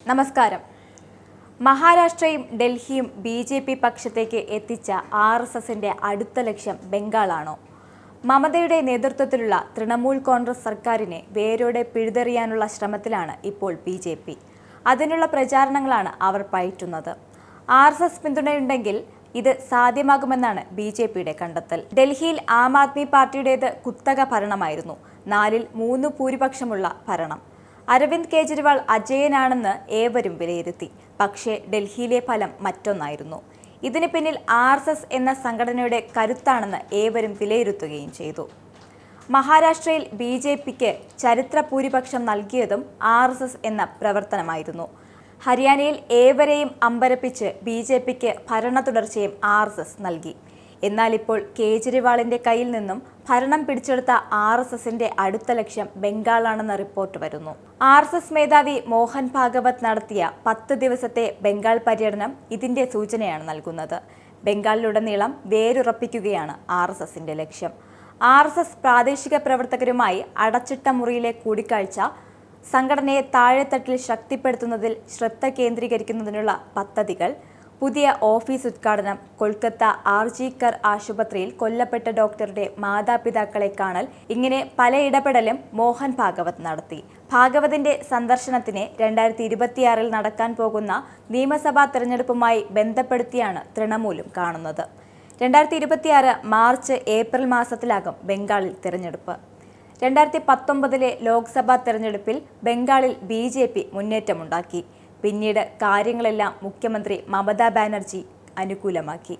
നമസ്കാരം. മഹാരാഷ്ട്രയും ഡൽഹിയും ബി.ജെ.പി. പക്ഷത്തേക്ക് എത്തിച്ച ആർ.എസ്.എസിന്റെ അടുത്ത ലക്ഷ്യം ബംഗാളാണോ? മമതയുടെ നേതൃത്വത്തിലുള്ള തൃണമൂൽ കോൺഗ്രസ് സർക്കാരിനെ വേരോടെ പിഴുതെറിയാനുള്ള ശ്രമത്തിലാണ് ഇപ്പോൾ ബി.ജെ.പി. അതിനുള്ള പ്രചാരണങ്ങളാണ് അവർ പയറ്റുന്നത്. ആർ.എസ്.എസ്. പിന്തുണയുണ്ടെങ്കിൽ ഇത് സാധ്യമാകുമെന്നാണ് ബി.ജെ.പിയുടെ കണ്ടെത്തൽ. ഡൽഹിയിൽ ആം ആദ്മി പാർട്ടിയുടേത് കുത്തക ഭരണമായിരുന്നു. 4ൽ 3 ഭൂരിപക്ഷമുള്ള ഭരണം. അരവിന്ദ് കെജ്രിവാൾ അജയ്യനാണെന്ന് ഏവരും വിലയിരുത്തി. പക്ഷേ ഡൽഹിയിലെ ഫലം മറ്റൊന്നായിരുന്നു. ഇതിന് പിന്നിൽ ആർ.എസ്.എസ്. എന്ന സംഘടനയുടെ കരുത്താണെന്ന് ഏവരും വിലയിരുത്തുകയും ചെയ്തു. മഹാരാഷ്ട്രയിൽ ബി.ജെ.പിക്ക് ചരിത്ര ഭൂരിപക്ഷം നൽകിയതും ആർ.എസ്.എസ്. എന്ന പ്രവർത്തനമായിരുന്നു. ഹരിയാനയിൽ ഏവരെയും അമ്പരപ്പിച്ച് ബി.ജെ.പിക്ക് ഭരണ തുടർച്ചയും ആർ.എസ്.എസ്. നൽകി. എന്നാൽ ഇപ്പോൾ കേജ്രിവാളിന്റെ കയ്യിൽ നിന്നും ഭരണം പിടിച്ചെടുത്ത ആർ.എസ്.എസിന്റെ അടുത്ത ലക്ഷ്യം ബംഗാളാണെന്ന റിപ്പോർട്ട് വരുന്നു. ആർ.എസ്.എസ്. മേധാവി മോഹൻ ഭാഗവത് നടത്തിയ 10 ദിവസത്തെ ബംഗാൾ പര്യടനം ഇതിന്റെ സൂചനയാണ് നൽകുന്നത്. ബംഗാളിലുടനീളം വേരുറപ്പിക്കുകയാണ് ആർ.എസ്.എസിന്റെ ലക്ഷ്യം. ആർ.എസ്.എസ്. പ്രാദേശിക പ്രവർത്തകരുമായി അടച്ചിട്ട മുറിയിലെ കൂടിക്കാഴ്ച സംഘടനയെ താഴെത്തട്ടിൽ ശക്തിപ്പെടുത്തുന്നതിൽ ശ്രദ്ധ കേന്ദ്രീകരിക്കുന്നതിനുള്ള പദ്ധതികൾ, പുതിയ ഓഫീസ് ഉദ്ഘാടനം, കൊൽക്കത്ത ആർ.ജി.കർ ആശുപത്രിയിൽ കൊല്ലപ്പെട്ട ഡോക്ടറുടെ മാതാപിതാക്കളെ കാണൽ, ഇങ്ങനെ പല ഇടപെടലും മോഹൻ ഭാഗവത് നടത്തി. ഭാഗവതിന്റെ സന്ദർശനത്തിനെ 2026 നടക്കാൻ പോകുന്ന നിയമസഭാ തെരഞ്ഞെടുപ്പുമായി ബന്ധപ്പെടുത്തിയാണ് തൃണമൂലും കാണുന്നത്. 2026 മാർച്ച് ഏപ്രിൽ മാസത്തിലാകും ബംഗാളിൽ തെരഞ്ഞെടുപ്പ്. 2019 ലോക്സഭാ തെരഞ്ഞെടുപ്പിൽ ബംഗാളിൽ ബി.ജെ.പി. മുന്നേറ്റമുണ്ടാക്കി. പിന്നീട് കാര്യങ്ങളെല്ലാം മുഖ്യമന്ത്രി മമതാ ബാനർജി അനുകൂലമാക്കി.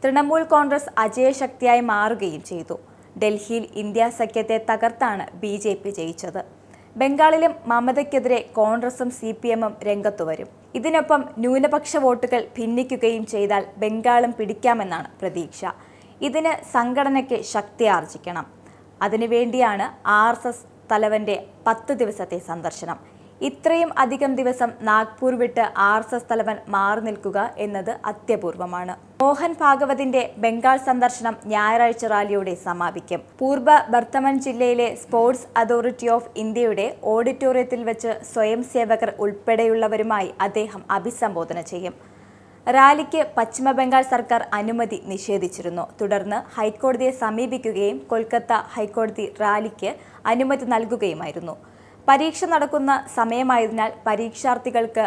തൃണമൂൽ കോൺഗ്രസ് അജയശക്തിയായി മാറുകയും ചെയ്തു. ഡൽഹിയിൽ ഇന്ത്യ സഖ്യത്തെ തകർത്താണ് ബി.ജെ.പി. ജയിച്ചത്. ബംഗാളിലും മമതയ്ക്കെതിരെ കോൺഗ്രസും CPM-ഉം രംഗത്തുവരും. ഇതിനൊപ്പം ന്യൂനപക്ഷ വോട്ടുകൾ ഭിന്നിക്കുകയും ചെയ്താൽ ബംഗാളും പിടിക്കാമെന്നാണ് പ്രതീക്ഷ. ഇതിന് സംഘടനയ്ക്ക് ശക്തി ആർജിക്കണം. അതിനുവേണ്ടിയാണ് ആർ.എസ്.എസ്. തലവന്റെ 10 ദിവസത്തെ സന്ദർശനം. ഇത്രയും അധികം ദിവസം നാഗ്പൂർ വിട്ട് ആർ.എസ്.എസ്. തലവൻ മാറി നിൽക്കുക എന്നത് അത്യപൂർവമാണ്. മോഹൻ ഭാഗവതിന്റെ ബംഗാൾ സന്ദർശനം ഞായറാഴ്ച റാലിയോടെ സമാപിക്കും. പൂർബ ബർധമൻ ജില്ലയിലെ സ്പോർട്സ് അതോറിറ്റി ഓഫ് ഇന്ത്യയുടെ ഓഡിറ്റോറിയത്തിൽ വെച്ച് സ്വയം സേവകർ ഉൾപ്പെടെയുള്ളവരുമായി അദ്ദേഹം അഭിസംബോധന ചെയ്യും. റാലിക്ക് പശ്ചിമബംഗാൾ സർക്കാർ അനുമതി നിഷേധിച്ചിരുന്നു. തുടർന്ന് ഹൈക്കോടതിയെ സമീപിക്കുകയും കൊൽക്കത്ത ഹൈക്കോടതി റാലിക്ക് അനുമതി നൽകുകയുമായിരുന്നു. പരീക്ഷ നടക്കുന്ന സമയമായതിനാൽ പരീക്ഷാർത്ഥികൾക്ക്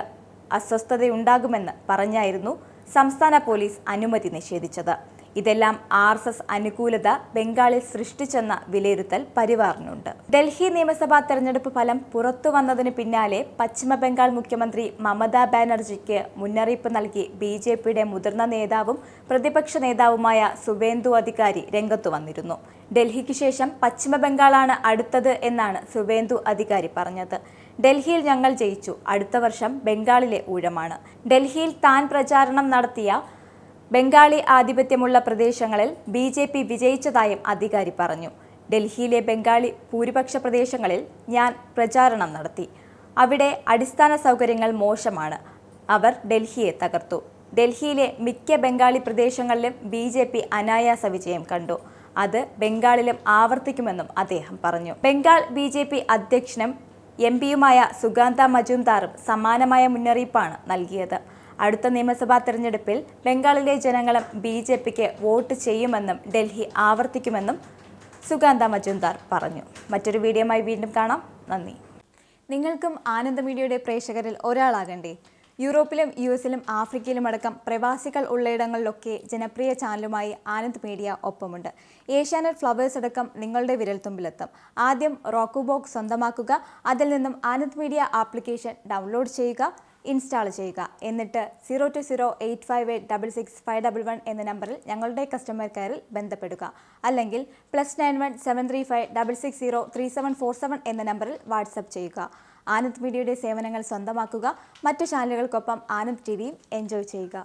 അസ്വസ്ഥതയുണ്ടാകുമെന്ന് പറഞ്ഞായിരുന്നു സംസ്ഥാന പോലീസ് അനുമതി നിഷേധിച്ചത്. ഇതെല്ലാം ആർ.എസ്.എസ്. അനുകൂലത ബംഗാളിൽ സൃഷ്ടിച്ചെന്ന വിലയിരുത്തൽ പരിവാറിനുണ്ട്. ഡൽഹി നിയമസഭാ തെരഞ്ഞെടുപ്പ് ഫലം പുറത്തു വന്നതിന് പിന്നാലെ പശ്ചിമബംഗാൾ മുഖ്യമന്ത്രി മമതാ ബാനർജിക്ക് മുന്നറിയിപ്പ് നൽകി ബി.ജെ.പിയുടെ മുതിർന്ന നേതാവും പ്രതിപക്ഷ നേതാവുമായ സുവേന്ദു അധികാരി രംഗത്തു വന്നിരുന്നു. ഡൽഹിക്ക് ശേഷം പശ്ചിമബംഗാളാണ് അടുത്തത് എന്നാണ് സുവേന്ദു അധികാരി പറഞ്ഞത്. ഡൽഹിയിൽ ഞങ്ങൾ ജയിച്ചു, അടുത്ത വർഷം ബംഗാളിലെ ഊഴമാണ്. ഡൽഹിയിൽ താൻ പ്രചാരണം നടത്തിയ ബംഗാളി ആധിപത്യമുള്ള പ്രദേശങ്ങളിൽ ബി.ജെ.പി. വിജയിച്ചതായും അധികാരി പറഞ്ഞു. ഡൽഹിയിലെ ബംഗാളി ഭൂരിപക്ഷ പ്രദേശങ്ങളിൽ ഞാൻ പ്രചാരണം നടത്തി. അവിടെ അടിസ്ഥാന സൗകര്യങ്ങൾ മോശമാണ്. അവർ ഡൽഹിയെ തകർത്തു. ഡൽഹിയിലെ മിക്ക ബംഗാളി പ്രദേശങ്ങളിലും ബി.ജെ.പി. അനായാസ വിജയം കണ്ടു. അത് ബംഗാളിലും ആവർത്തിക്കുമെന്നും അദ്ദേഹം പറഞ്ഞു. ബംഗാൾ ബി.ജെ.പി. അധ്യക്ഷനും എം.പിയുമായ സുഗാന്ത മജുംദാറും സമാനമായ മുന്നറിയിപ്പാണ് നൽകിയത്. അടുത്ത നിയമസഭാ തെരഞ്ഞെടുപ്പിൽ ബംഗാളിലെ ജനങ്ങളും ബി.ജെ.പിക്ക് വോട്ട് ചെയ്യുമെന്നും ഡൽഹി ആവർത്തിക്കുമെന്നും സുഗാന്ത മജുംദാർ പറഞ്ഞു. മറ്റൊരു വീഡിയോയുമായി വീണ്ടും കാണാം. നന്ദി. നിങ്ങൾക്കും ആനന്ദ മീഡിയയുടെ പ്രേക്ഷകരിൽ ഒരാളാകണ്ടേ? യൂറോപ്പിലും US-ലും ആഫ്രിക്കയിലുമടക്കം പ്രവാസികൾ ഉള്ളയിടങ്ങളിലൊക്കെ ജനപ്രിയ ചാനലുമായി ആനന്ദ് മീഡിയ ഒപ്പമുണ്ട്. ഏഷ്യാനെറ്റ് ഫ്ലവേഴ്സ് അടക്കം നിങ്ങളുടെ വിരൽത്തുമ്പിലെത്തും. ആദ്യം റോക്കു ബോക്സ് സ്വന്തമാക്കുക. അതിൽ നിന്നും ആനന്ദ് മീഡിയ ആപ്ലിക്കേഷൻ ഡൗൺലോഡ് ചെയ്യുക, ഇൻസ്റ്റാൾ ചെയ്യുക. എന്നിട്ട് 02085866511 എന്ന നമ്പറിൽ ഞങ്ങളുടെ കസ്റ്റമർ കെയറിൽ ബന്ധപ്പെടുക. അല്ലെങ്കിൽ +91 735 660 3747 എന്ന നമ്പറിൽ വാട്സപ്പ് ചെയ്യുക. ആനന്ദ് മീഡിയയുടെ സേവനങ്ങൾ സ്വന്തമാക്കുക. മറ്റു ചാനലുകൾക്കൊപ്പം ആനന്ദ് TVയും എൻജോയ് ചെയ്യുക.